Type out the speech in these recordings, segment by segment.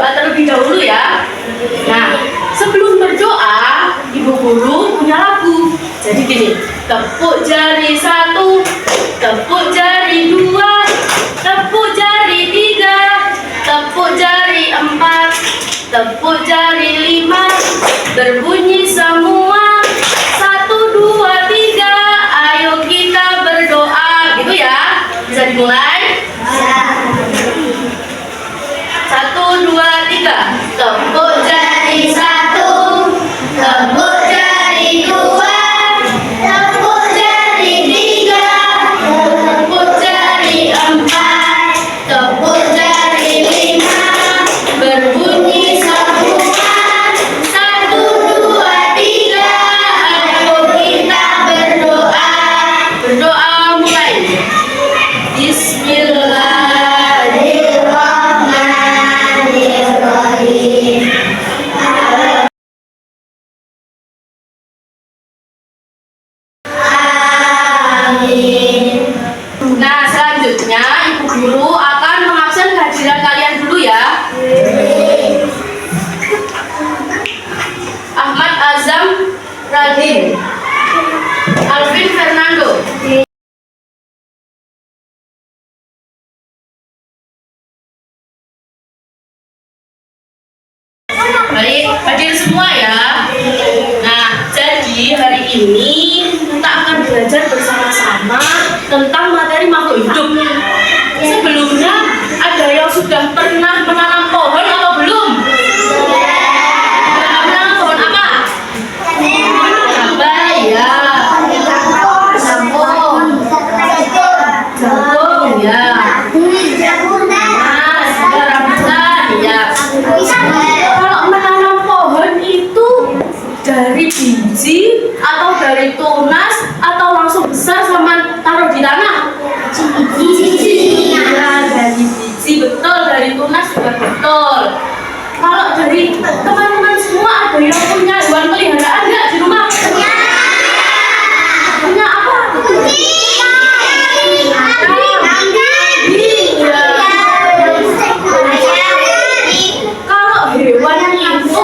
berdoa terlebih dahulu ya. Nah, sebelum berdoa, Ibu Guru punya lagu. Jadi gini, tepuk jari 1, tepuk jari 2, tepuk jari 3, tepuk jari 4, tepuk jari 5, berbunyi semua 1, 2, 3, ayo kita berdoa, gitu ya. Bisa dimulai? 1, 2, 3, tepuk jari 1, tepuk jari 2, tepuk jari 3, tepuk jari 4, tepuk jari 5, berbunyi semua 1, 2, 3, ayo kita berdoa. Berdoa mulai. Bismillahirrahmanirrahim. Amin. Nah, selanjutnya Ibu Guru akan mengabsen kehadiran kalian dulu ya. Ahmad Azam Radin, Alvin Fernando. Baik, hadir semua ya. Nah, jadi hari ini kita akan belajar bersama-sama tentang materi makhluk hidup. Sebelumnya, ada yang sudah pernah menanam pohon atau belum? Pernah menanam pohon apa? Apa ya? Jagung. Jagung ya. Dari biji atau dari tunas atau langsung besar sama taruh di tanah? Biji. Ya, dari biji betul, dari tunas juga betul. Kalau dari teman-teman semua ada yang punya hewan peliharaan nggak di rumah? Punya apa? Kalau hewan itu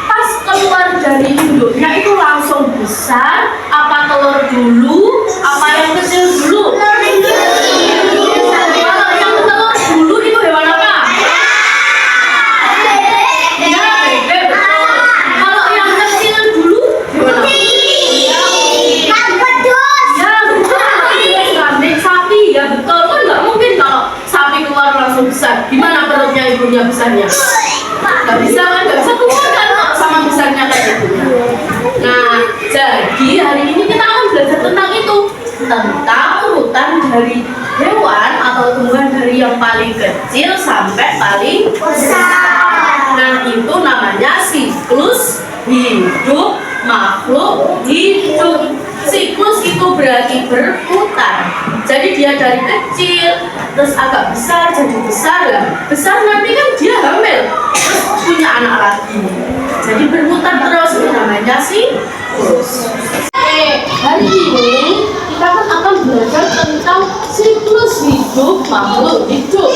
pas keluar dari induknya itu langsung besar, apa telur dulu, apa yang kecil dulu? Kalau yang telur dulu itu hewan apa? Ya, bebek betul. Kalau yang kecil dulu hewan apa? Ya, betul. Kambing, sapi, ya betul. Kan nggak mungkin kalau sapi keluar langsung besar. Gimana perutnya ibunya besarnya? Nggak bisa kan? Nggak bisa keluar kan sama besarnya kayak ibunya. Nah, jadi hari ini kita akan belajar tentang itu, tentang urutan dari hewan atau tumbuhan dari yang paling kecil sampai paling besar. Nah, itu namanya siklus hidup makhluk hidup. Siklus itu berarti berputar. Jadi dia dari kecil, terus agak besar, jadi besar lah. Besar nanti kan dia hamil, terus punya anak lagi. Jadi berputar terus, itu namanya siklus. Hari ini kita akan belajar tentang siklus hidup makhluk hidup.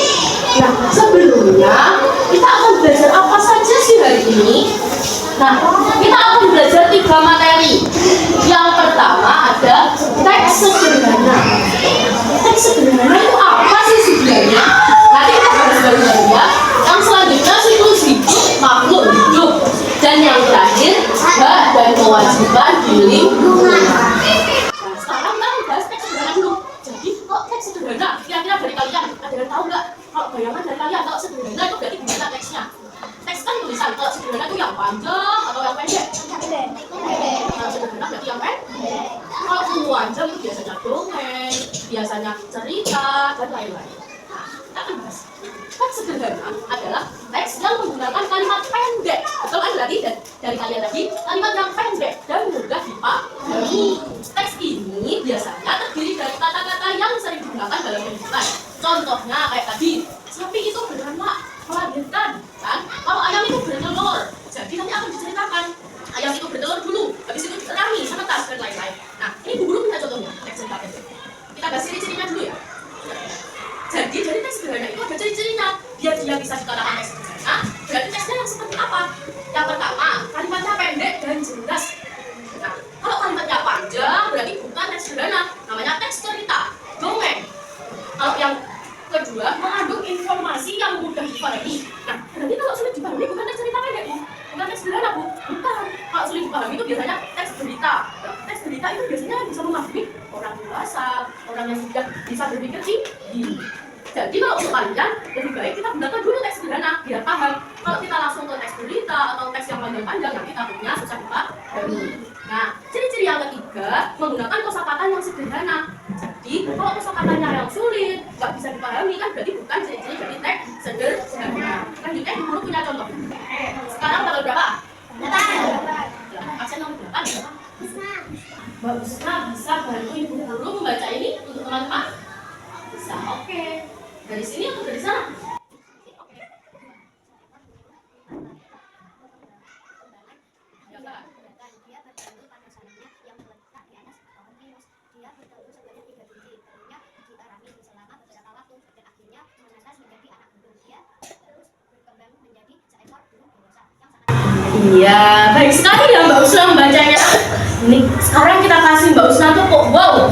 Nah, sebelumnya kita akan belajar apa saja sih hari ini? Nah, kita akan belajar 3 materi. Yang pertama ada teks sederhana. Teks sederhana itu apa sih sebenarnya? Nanti kita bahas baru-baru ya. Yang selanjutnya siklus hidup makhluk hidup. Dan yang terakhir hak dan kewajiban di lingkungan. Nah, sekarang kita bahas teks sederhana dulu. Jadi kok teks sederhana? Kira-kira dari kalian ada yang tahu nggak? Kalau bayangan dari kalian kalau sederhana itu berarti gimana teksnya? Teks kan tulisan, kalau sederhana itu yang panjang atau yang pendek? Kalau sederhana berarti yang pendek. Kalau panjang itu biasanya dongeng, biasanya cerita, dan lain-lain. Nah, kita akan bahas. Teks sederhana adalah teks yang menggunakan kalimat pendek. Betul kan berarti dari kalian tadi, kalimat yang pendek dan mudah dipahami. Teks ini biasanya terdiri dari kata-kata yang sering digunakan dalam kehidupan. Contohnya kayak tadi, sapi itu beranak melahirkan, kan? Kalau ayam itu bertelur, jadi nanti akan diceritakan ayam itu bertelur dulu, habis itu diterangi, semetas dan lain-lain. Nah, ini Bu Guru punya contohnya, teks cerita pendek. Kita bahas ciri-cirinya dulu ya. Jadi dari teks sederhana itu ada ciri-cirinya. Biar dia bisa dikatakan teks sederhana, berarti Kedua, mengandung informasi yang mudah dipahami. Nah, berarti kalau sulit dipahami bukan teks cerita pendek, Bu. Bukan teks sederhana, Bu. Bukan. Kalau sulit dipahami itu biasanya teks berita. Nah, teks berita itu biasanya bisa memahami orang dewasa, orang yang sudah bisa berpikir tinggi. Jadi kalau untuk kalian, lebih baik kita gunakan dulu teks sederhana, biar paham. Kalau kita langsung ke teks berita atau teks yang panjang-panjang, nanti takutnya susah dipahami. Nah, ciri-ciri yang ketiga, menggunakan kosakata yang sederhana. Jadi, kalau kosakatanya yang sulit, nggak bisa dipahami, kan berarti bukan ciri-ciri dari teks sederhana. Lanjutnya, guru punya contoh. Sekarang tanggal berapa? 8. Absen nomor 8 berapa? Mbak Usna bisa bantu ibu guru membaca ini untuk teman-teman? Bisa, oke. Dari sini atau dari sana? Iya, baik sekali ya Mbak Usna membacanya. Nih, sekarang kita kasih Mbak Usna tepuk wow.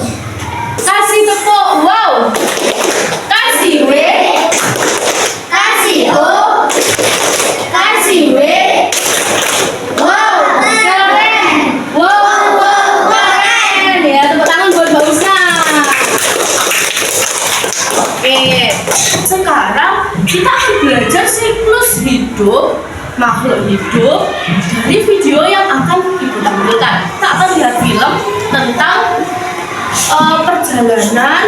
Kasih tepuk wow. Kasih W. Kasih O. Kasih W. Wow, keren. Wow, keren. Ya, tepuk tangan buat Mbak Usna. Oke, sekarang kita akan belajar siklus hidup makhluk hidup dari video yang akan Ibu tampilkan. Kita akan lihat film tentang perjalanan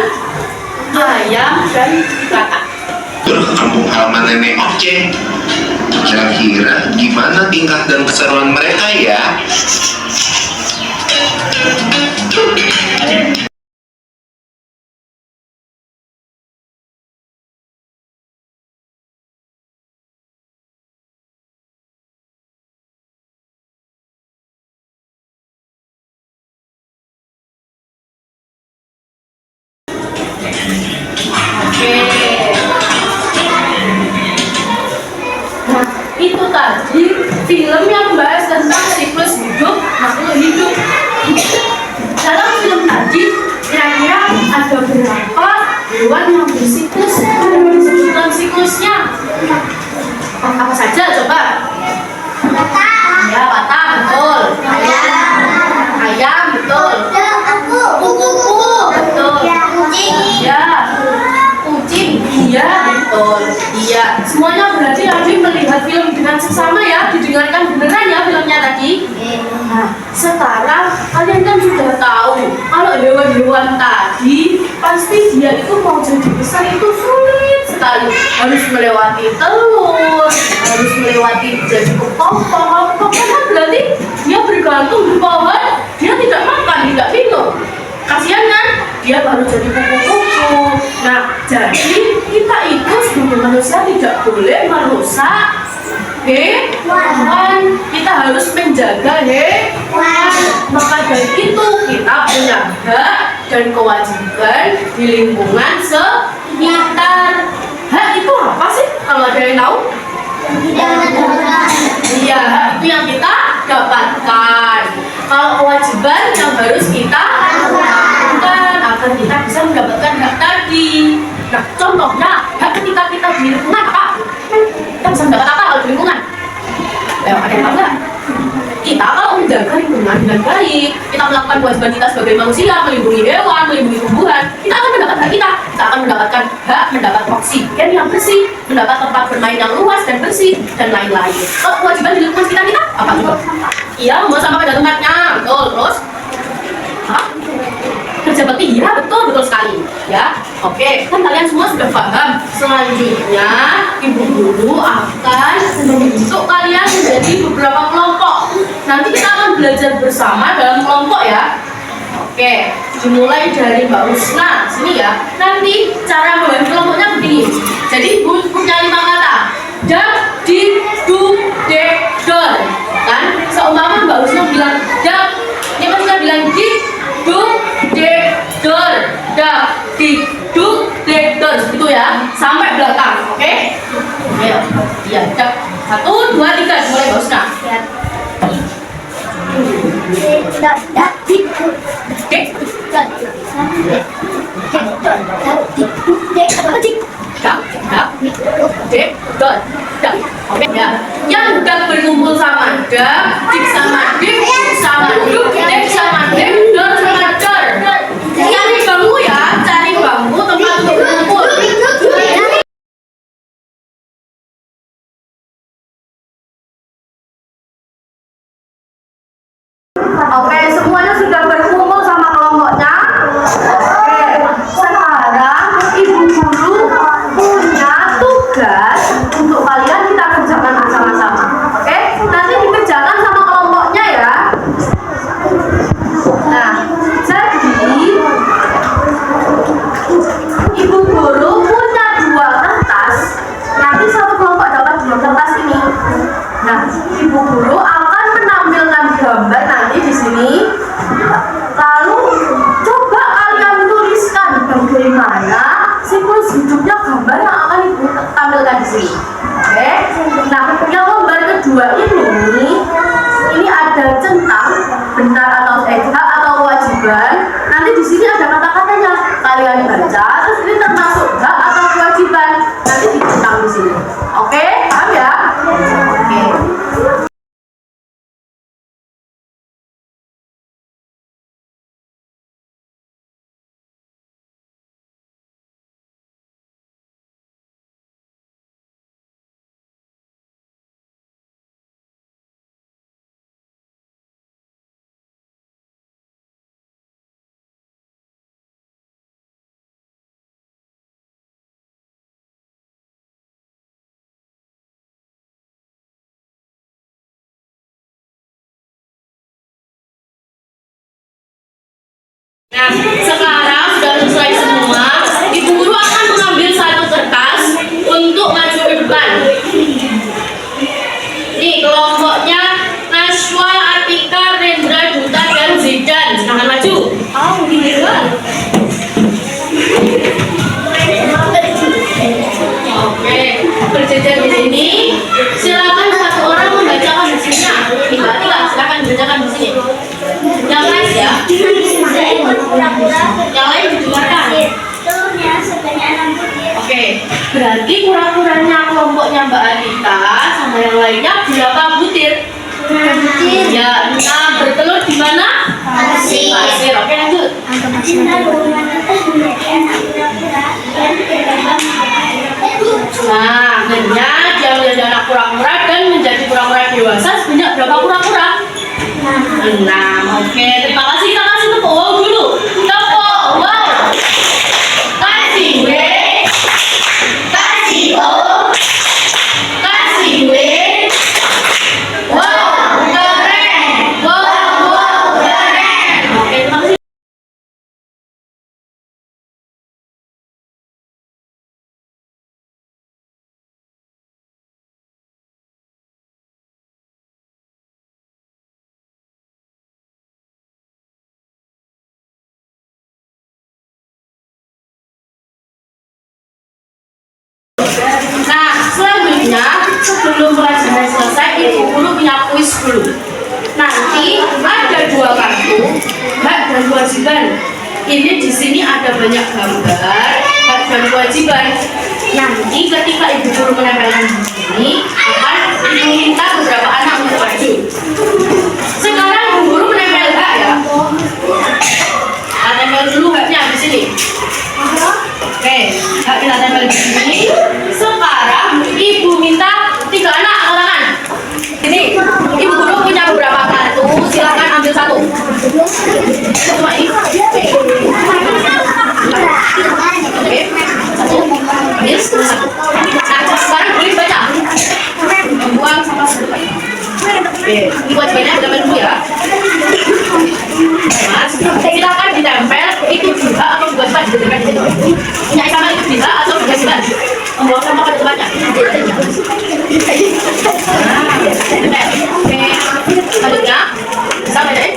ayam dan katak. Ke kampung halaman nenek Oce. Kira-kira gimana tingkat dan keseruan mereka ya? Oke. Nah, itu tadi film yang membahas tentang siklus hidup makhluk hidup. Dalam film tadi, kira-kira ada berapa hewan yang bersiklus? Disebutkan siklusnya. Apa saja coba? Ya, bata, betul. Ayam, betul. Kuku, betul. Ya, kucing, iya, betul. Iya, semuanya berarti tadi melihat film dengan seksama ya, didengarkan beneran ya filmnya tadi. Nah, sekarang kalian kan sudah tahu kalau hewan-hewan tadi pasti dia itu mau jadi besar itu sulit sekali. Harus melewati telur, harus melewati jadi kepompong. Kan berarti dia bergantung di pohon, dia tidak makan, tidak minum. Kasihan kan? Dia baru jadi kupu-kupu. Nah, jadi kita itu sebagai manusia tidak boleh merusak hewan. Kita harus menjaga hewan. Maka dari itu kita punya hak dan kewajiban di lingkungan sekitar. Hak itu apa sih? Kalau ada yang tahu? Iya, hak itu yang kita dapatkan. Kalau kewajiban yang harus kita lakukan agar kita bisa mendapatkan hak tadi. Nah, contohnya hak ketika kita di lingkungan apa? Kita bisa mendapat apa kalau di lingkungan? Ada yang tahu nggak? Kita kalau menjaga lingkungan dengan baik, kita melakukan kewajiban kita sebagai manusia, melindungi hewan, melindungi tumbuhan, kita akan mendapat hak kita. Kita akan mendapatkan hak mendapat oksigen yang bersih, mendapat tempat bermain yang luas dan bersih, dan lain-lain. Kalau kewajiban di lingkungan sekitar kita, apa juga? Iya, membuang sampah pada tempatnya. Betul, terus? Hah? Kerja bakti, iya betul sekali. Ya, oke, kan kalian semua sudah paham. Selanjutnya, Ibu Guru akan membentuk kalian menjadi beberapa kelompok. Nanti kita akan belajar bersama dalam kelompok ya. Oke, dimulai dari Mbak Usna sini ya. Nanti cara membagi kelompoknya begini. Jadi Ibu punya 5 kata. Dan, di, du, de, don. Kan? Seumpama Mbak Usna bilang dan, ini Mbak Usna bilang di, du, de, don. Da, di, du, de, don. Gitu ya. Sampai belakang, oke? Ayo. Iya, dah. 1, 2, 3. Mulai Mbak Usna. Oke, dot. Oke ya. Yang udah berkumpul sama dap, dik sama dik, sama duk, dek sama dek, dor sama dor. Cari bangku ya, cari bangku tempat untuk berkumpul. Oke, semuanya sudah berkumpul sama kelompoknya. Oke, sekarang ibu guru punya tugas untuk kalian kita kerjakan bersama-sama. Oke, nanti dikerjakan sama kelompoknya ya. Nah, jadi ibu guru punya 2 kertas. Nanti satu kelompok dapat 2 kertas ini. Nah, ibu guru akan menampilkan gambar nanti di sini. Lalu coba kalian tuliskan bagaimana siklus hidupnya gambar yang akan ibu tampilkan di sini. Oke. Nah, yang gambar kedua ini ada centang benar atau hak atau kewajiban. Nanti di sini ada kata-katanya. Kalian baca, terus ini termasuk hak atau kewajiban. Nanti dicentang di sini. Oke, paham ya? Oke. Nah, sekarang sudah selesai semua. Ibu guru akan mengambil satu kertas untuk maju ke depan. Nih, kelompoknya Nashwa, Atika, Rendra, Duta, dan Zidan. Silahkan maju. Oke, berjajar di sini. Silakan satu orang membacakan hasilnya. Mbak Atika, silakan bacakan di sini. Yang lain ya. Yang lain didengarkan. Oke, berarti kura-kuranya kelompoknya Mbak Anita sama yang lainnya berapa butir? Ya, 6 bertelur di mana? Pasir. Oke, lanjut. Nah, akhirnya dia menjadi anak kura-kura dan menjadi kura-kura dewasa sebanyak berapa kura-kura? 6. Oke, terima kasih. Kita kasih tepuk wow dulu. Tepuk wow. Kasih W. Kasih O. Kasih W. Wow, keren. Wow, keren. Oke, terima kasih. Nah, selanjutnya sebelum pelajaran selesai, ibu guru punya kuis dulu. Nanti ada 2 kartu, hak dan kewajiban. Ini di sini ada banyak gambar, hak dan kewajiban. Nanti ketika ibu guru menempelkan di sini, akan meminta beberapa anak untuk maju. Sekarang ibu guru menempel hak ya. Kita tempel dulu haknya di sini. Oke, hak kita tempel di sini. Sekarang ibu minta 3 anak angkat tangan. Ini ibu guru punya beberapa kartu, silakan ambil satu. Cuma ini. Oke, satu. Ambil satu. Nah, sekarang boleh baca. Buang sama sedekah. Oke, ini kewajibannya ditempel dulu ya. Mas, silakan ditempel. Itu juga atau kewajiban ditempel di situ. Punya sama itu bisa atau kewajiban. Membuang sampah pada tempatnya. Oke, selanjutnya sama ya.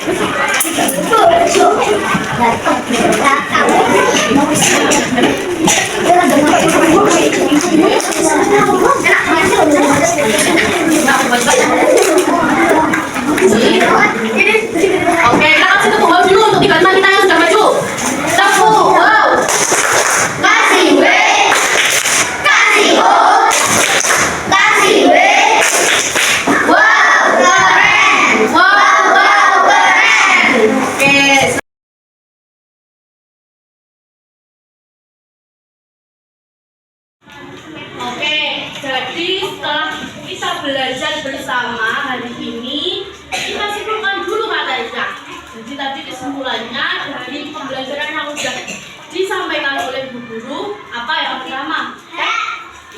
Oke, kita kasih tepuk wow dulu untuk 3 teman kita yang sudah maju. Tepuk wow. Kasih W. Kasih O. Oke, jadi setelah kita belajar bersama hari ini, kita simpulkan dulu materinya. Jadi tadi kesimpulannya dari pembelajaran yang sudah disampaikan oleh Bu Guru, apa yang pertama?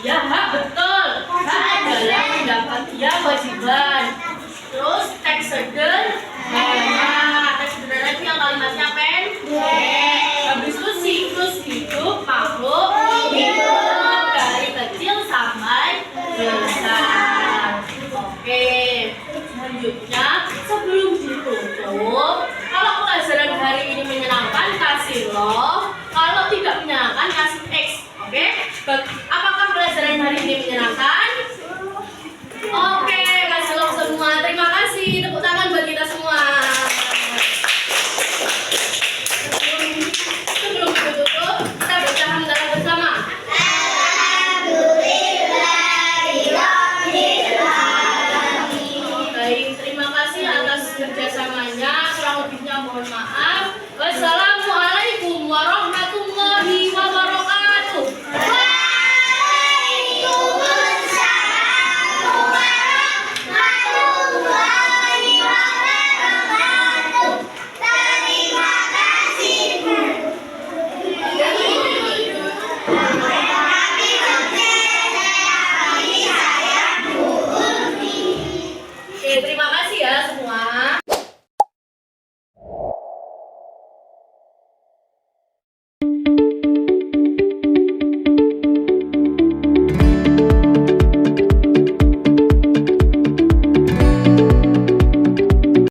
Ya, hak, betul. Hak adalah mendapat kewajiban. Terus teks sederhana. Teks sederhana itu yang kalimatnya pendek. Habis itu siklus hidup makhluk hidup dari kecil sampai besar. Oke, selanjutnya sebelum ditutup, kalau pelajaran hari ini menyenangkan kasih lo, kalau tidak menyenangkan kasih X. Oke, apakah pelajaran hari ini menyenangkan? Oke,